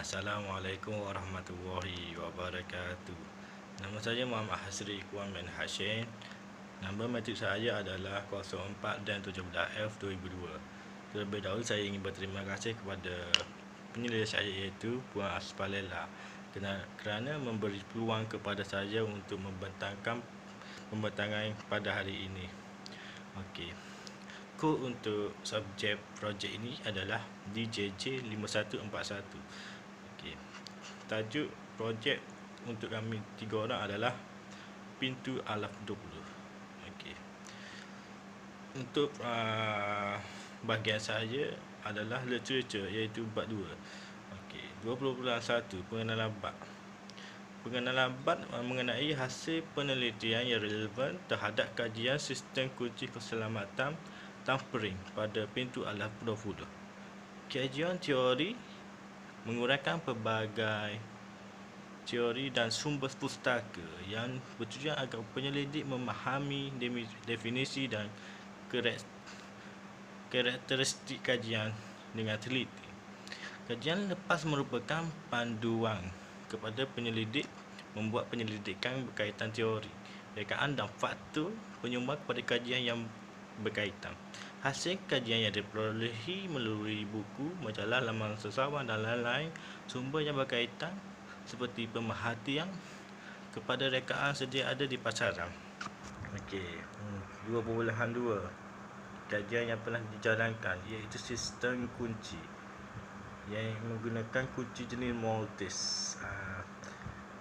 Assalamualaikum warahmatullahi wabarakatuh. Nama saya Muhammad Hasri Kuan bin Hashim. Nombor matrik saya adalah 04 dan 17F 2002. Terlebih dahulu saya ingin berterima kasih kepada penyelidik saya iaitu Puan Aspalela kerana memberi peluang kepada saya untuk membentangkan pada hari ini. Okey. Kod untuk subjek projek ini adalah DJJ 5141. Okey. Tajuk projek untuk kami 3 orang adalah Pintu Alaf 20. Okey. Untuk bahagian saya adalah literature iaitu bab 2. Okey, 20.1 pengenalan bab. Pengenalan bab mengenai hasil penelitian yang relevan terhadap kajian sistem kunci keselamatan tampering pada pintu alaf 20. Kajian teori menguraikan pelbagai teori dan sumber pustaka yang bertujuan agar penyelidik memahami definisi dan karakteristik kajian dengan teliti. Kajian lepas merupakan panduan kepada penyelidik membuat penyelidikan berkaitan teori, rekaan dan faktor penyumbang kepada kajian yang berkaitan. Hasil kajian yang diperolehi melalui buku, majalah, laman sesawan dan lain-lain sumber yang berkaitan seperti pemerhatian kepada rekaan sedia ada di pasaran. Okey, 2.2 kajian yang pernah dijalankan iaitu sistem kunci yang menggunakan kunci jenis Maltese.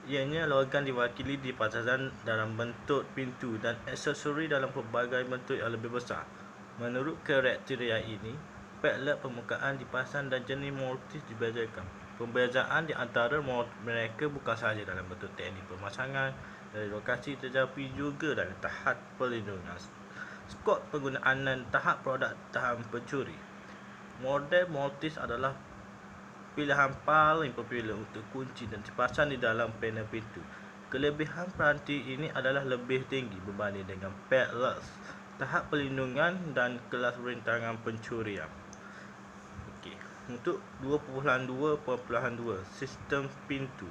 Ianya logam diwakili di pasaran dalam bentuk pintu dan aksesori dalam pelbagai bentuk yang lebih besar. Menurut kriteria ini, padlock permukaan dipasang dan jenis Maltese dibezakan. Pembezaan di antara mereka bukan sahaja dalam bentuk teknik pemasangan, dari lokasi tetapi juga dari tahap perlindungan, skop penggunaan dan tahap produk tahan pencuri. Model Maltese adalah pilihan paling popular untuk kunci dan dipasang di dalam panel pintu. Kelebihan peranti ini adalah lebih tinggi berbanding dengan padlock, tahap perlindungan dan kelas rintangan pencurian. Okey, untuk 2.2.2 sistem pintu.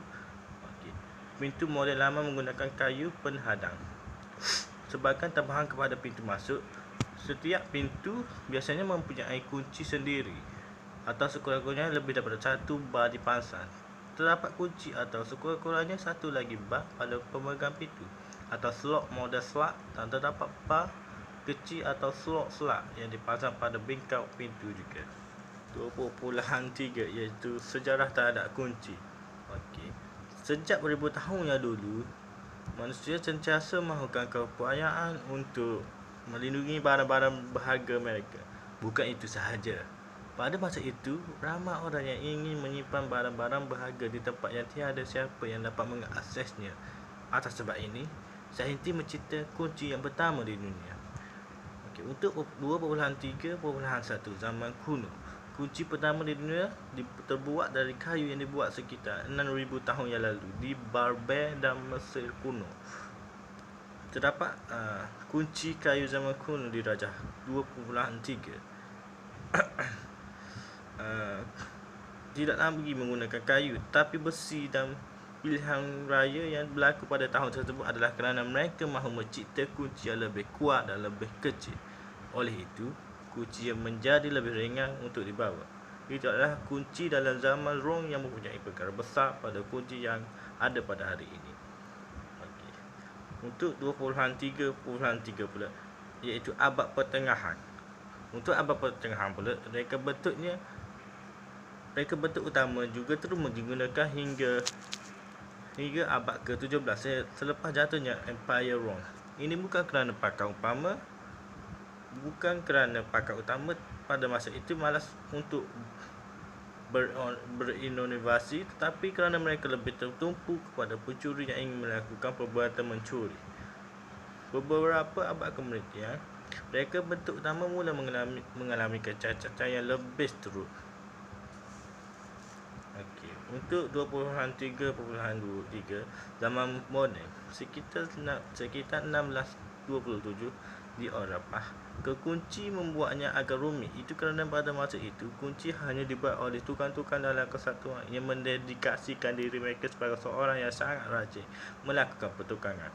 Okey. Pintu model lama menggunakan kayu penhadang. Sebagai tambahan kepada pintu masuk, setiap pintu biasanya mempunyai kunci sendiri atau sekurang-kurangnya lebih daripada satu bar dipasang. Terdapat kunci atau sekurang-kurangnya satu lagi bar pada pemegang pintu atau slot model slot, dan terdapat bar kecil atau slot yang dipasang pada bingkau pintu juga. 2.3 iaitu sejarah terhadap kunci. Okey. Sejak beribu tahun yang dulu, manusia sentiasa melakukan keupayaan untuk melindungi barang-barang berharga mereka. Bukan itu sahaja. Pada masa itu, ramai orang yang ingin menyimpan barang-barang berharga di tempat yang tiada siapa yang dapat mengaksesnya. Atas sebab ini, saintis mencipta kunci yang pertama di dunia. Okey, untuk 2.3.1 zaman kuno, kunci pertama di dunia terbuat dari kayu yang dibuat sekitar 6,000 tahun yang lalu di Babel dan Mesir kuno. Terdapat kunci kayu zaman kuno di Rajah 2.3. Tidak lagi menggunakan kayu tapi besi, dan pilihan raya yang berlaku pada tahun tersebut adalah kerana mereka mahu mencipta kunci yang lebih kuat dan lebih kecil. Oleh itu, kunci yang menjadi lebih ringan untuk dibawa. Itu adalah kunci dalam zaman Rom yang mempunyai perkara besar pada kunci yang ada pada hari ini. Okay. Untuk 2.3.3 pula, iaitu abad pertengahan. Untuk abad pertengahan pula, reka bentuk utama juga terus digunakan hingga abad ke-17 selepas jatuhnya Empire Rome. Ini bukan kerana pakar utama pada masa itu malas untuk berinovasi, tetapi kerana mereka lebih tertumpu kepada pencuri yang ingin melakukan perbuatan mencuri. Beberapa abad kemudian, reka bentuk utama mula mengalami kecacatan yang lebih teruk. Okey, untuk 2.3.3 zaman moden, sekitar 1627 di Eropah, Kekunci membuatnya agak rumit. Itu kerana pada masa itu, kunci hanya dibuat oleh tukang-tukang dalam kesatuan yang mendedikasikan diri mereka sebagai seorang yang sangat rajin melakukan pertukangan.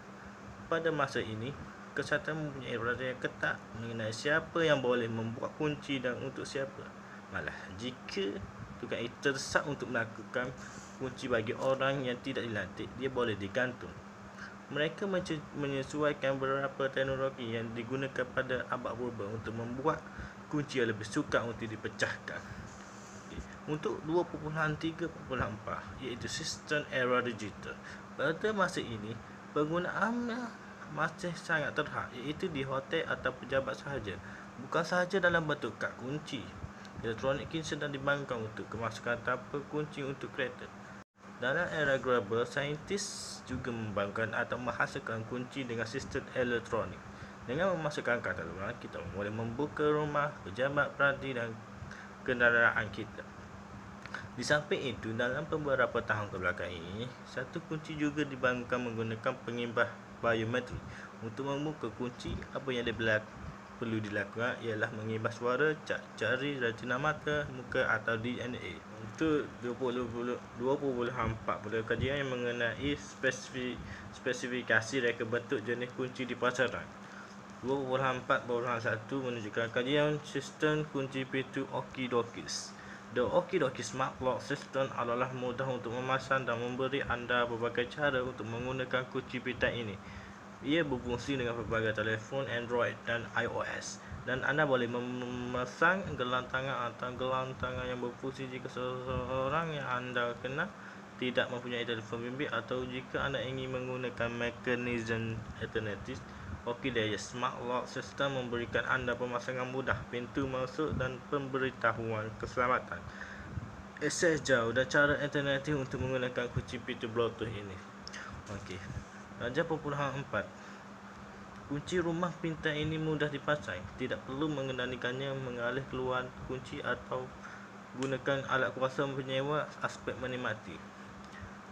Pada masa ini, kesatuan mempunyai peraturan yang ketat mengenai siapa yang boleh membuat kunci dan untuk siapa. Malah, jika tukang itu terdesak untuk melakukan kunci bagi orang yang tidak dilantik, dia boleh digantung. Mereka menyesuaikan beberapa teknologi yang digunakan pada abad purba untuk membuat kunci yang lebih sukar untuk dipecahkan. Untuk 2.3.4, iaitu sistem era digital. Pada masa ini, penggunaannya masih sangat terhad, iaitu di hotel atau pejabat sahaja, bukan sahaja dalam bentuk kad kunci. Elektronik kini sedang dibangunkan untuk kemasukan tanpa kunci untuk kereta. Dalam era global, saintis juga membangunkan atau menghasilkan kunci dengan sistem elektronik. Dengan memasukkan katalog, kita boleh membuka rumah, pejabat, peranti dan kenderaan kita. Di samping itu, dalam beberapa tahun kebelakang ini, satu kunci juga dibangunkan menggunakan pengimbas biometrik. Untuk membuka kunci, apa yang perlu dilakukan ialah mengimbas suara, jari, retina mata, muka atau DNA. Untuk 2.4 kajian yang mengenai spesifikasi reka bentuk jenis kunci di pasaran. 2.4.1 menunjukkan kajian sistem kunci pintu Okey-Dokey. The Okey-Dokey Smart Lock System adalah mudah untuk memasang dan memberi anda berbagai cara untuk menggunakan kunci pintar ini. Ia berfungsi dengan pelbagai telefon Android dan iOS, dan anda boleh memasang gelang tangan atau gelang tangan yang berfungsi jika seseorang yang anda kenal tidak mempunyai telefon bimbit, atau jika anda ingin menggunakan mekanisme alternatif. Okey-Dokey Smart Lock System memberikan anda pemasangan mudah, pintu masuk dan pemberitahuan keselamatan, akses jauh dan cara alternatif untuk menggunakan kunci pintu Bluetooth ini. Okey. Darjah 4. Kunci rumah pintar ini mudah dipasang. Tidak perlu mengendalikannya, mengalih keluar kunci atau gunakan alat kuasa penyewa aspek menikmati.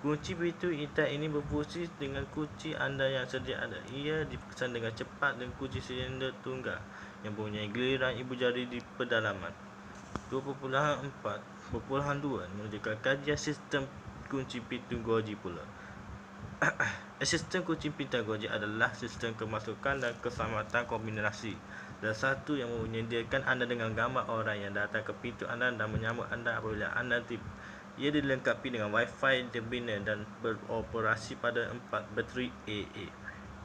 Kunci pintu pintar ini berfungsi dengan kunci anda yang sedia ada. Ia dipasang dengan cepat dengan kunci silinder tunggal yang mempunyai giliran ibu jari di pedalaman. 2.4.2 menunjukkan kajian sistem kunci pintu Goji pula. Sistem kunci pintar Goji adalah sistem kemasukan dan keselamatan kombinasi dan satu yang menyediakan anda dengan gambar orang yang datang ke pintu anda dan menyambut anda apabila anda tiba. Ia dilengkapi dengan Wi-Fi terbina dan beroperasi pada 4 bateri AA.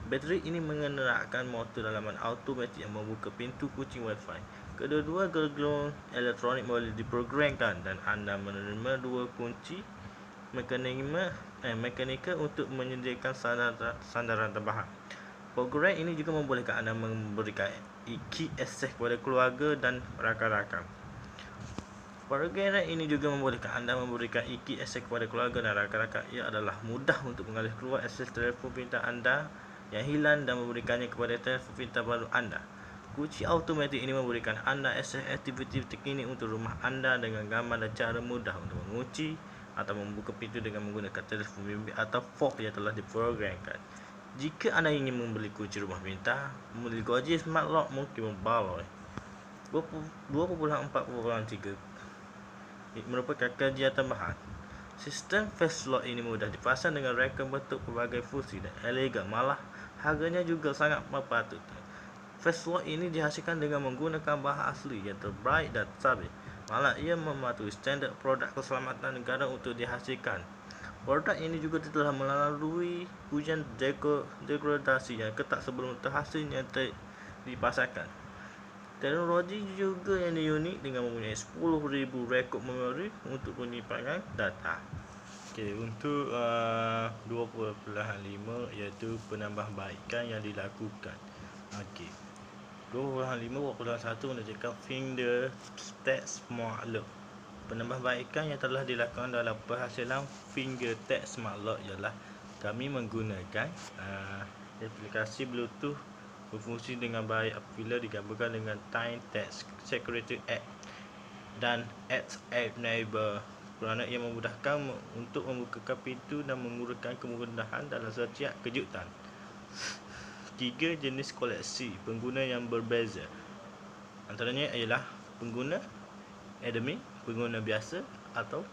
Bateri ini menggerakkan motor dalaman automatik yang membuka pintu kunci Wi-Fi. Kedua-dua gerbong elektronik boleh diprogramkan dan anda menerima dua kunci mekanikal untuk menyediakan sandaran tambahan. Program ini juga membolehkan anda memberikan key akses kepada keluarga dan rakan-rakan. Program ini juga membolehkan anda memberikan key akses kepada keluarga dan rakan-rakan. Ia adalah mudah untuk mengalih keluar akses telefon pintar anda yang hilang dan memberikannya kepada telefon pintar baru anda. Kunci automatik ini memberikan anda akses aktiviti terkini untuk rumah anda dengan gambar dan cara mudah untuk mengunci atau membuka pintu dengan menggunakan telefon bimbit atau fob yang telah diprogramkan. Jika anda ingin membeli kunci rumah pintar, membeli Goji Smart Lock mungkin membaloi. 2.4.3 merupakan kajian tambahan. Sistem Face Lock ini mudah dipasang dengan reka bentuk pelbagai fungsi dan elegan, malah harganya juga sangat patut. Face Lock ini dihasilkan dengan menggunakan bahan asli yang terbaik dan stabil. Malah ia mematuhi standard produk keselamatan negara untuk dihasilkan. Produk ini juga telah melalui ujian degradasi yang ketat sebelum terhasilnya dipasarkan. Teknologi juga yang unik dengan mempunyai 10,000 rekod memori untuk penyimpanan data. Okey, untuk 2.5 iaitu penambahbaikan yang dilakukan. Okey. 2.5.1 menunjukkan Finger Tag Smart Lock. Penambahbaikan yang telah dilakukan dalam perhasilan Finger Tag Smart Lock ialah kami menggunakan aplikasi Bluetooth berfungsi dengan baik apabila digabungkan dengan Time Tag Security App dan App Neighbor, kerana ia memudahkan untuk membukakan pintu dan mengurangkan kemudahan dalam setiap kejutan. 3 jenis koleksi pengguna yang berbeza. Antaranya ialah pengguna admin, pengguna biasa atau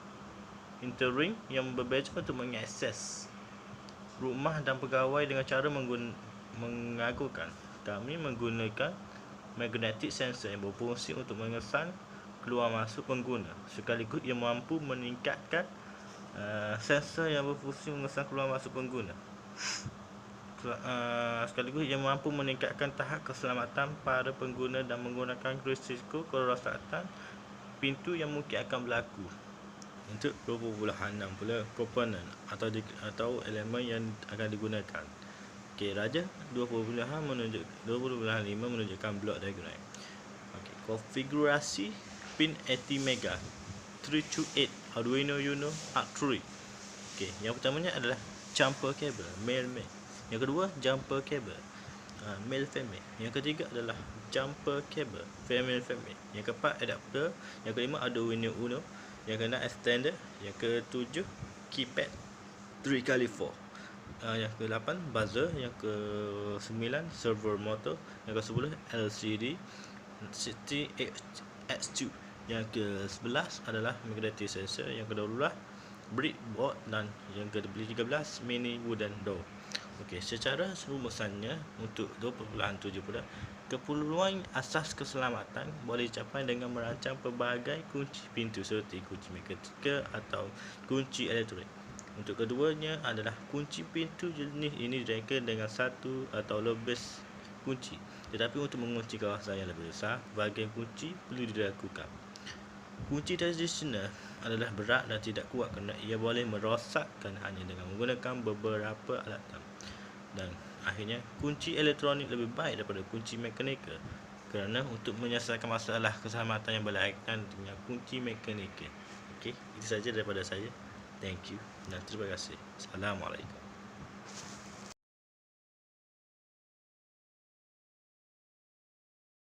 interim yang berbeza untuk mengakses rumah dan pegawai dengan cara mengagukan. Kami menggunakan magnetic sensor yang berfungsi untuk mengesan keluar masuk pengguna, sekaligus ia mampu meningkatkan sensor yang berfungsi mengesan keluar masuk pengguna. Sekaligus ia mampu meningkatkan tahap keselamatan para pengguna dan menggunakan risiko kerosakan pintu yang mungkin akan berlaku. Untuk 2.6 pula komponen atau elemen yang akan digunakan. Okey, raja 2.5 menunjukkan blok diagram. Okey, konfigurasi pin ATmega 328 Arduino Uno ARC3. Okey, yang pertamanya adalah jumper cable male. Yang kedua jumper cable male female. Yang ketiga adalah jumper cable female. Yang keempat adapter. Yang kelima Arduino Uno. Yang keenam extender. Yang ketujuh keypad 3x4. Yang ke-8 buzzer. Yang ke-9 servo motor. Yang ke-10 LCD 60X2. Yang ke-11 adalah magnetic sensor. Yang ke-12 breadboard. Dan yang ke-13 mini wooden door. Okey, secara rumusannya untuk 2.7 pula, keperluan asas keselamatan boleh dicapai dengan merancang pelbagai kunci pintu seperti kunci mekanikal atau kunci elektronik. Untuk keduanya adalah kunci pintu jenis ini direka dengan satu atau lebih kunci. Tetapi untuk mengunci kawasan yang lebih besar, bahagian kunci perlu dilakukan. Kunci tradisional adalah berat dan tidak kuat kerana ia boleh merosakkan hanya dengan menggunakan beberapa alatan. Dan akhirnya, kunci elektronik lebih baik daripada kunci mekanikal kerana untuk menyelesaikan masalah keselamatan yang berkaitan dengan kunci mekanikal. Okey, itu saja daripada saya. Thank you dan terima kasih. Assalamualaikum.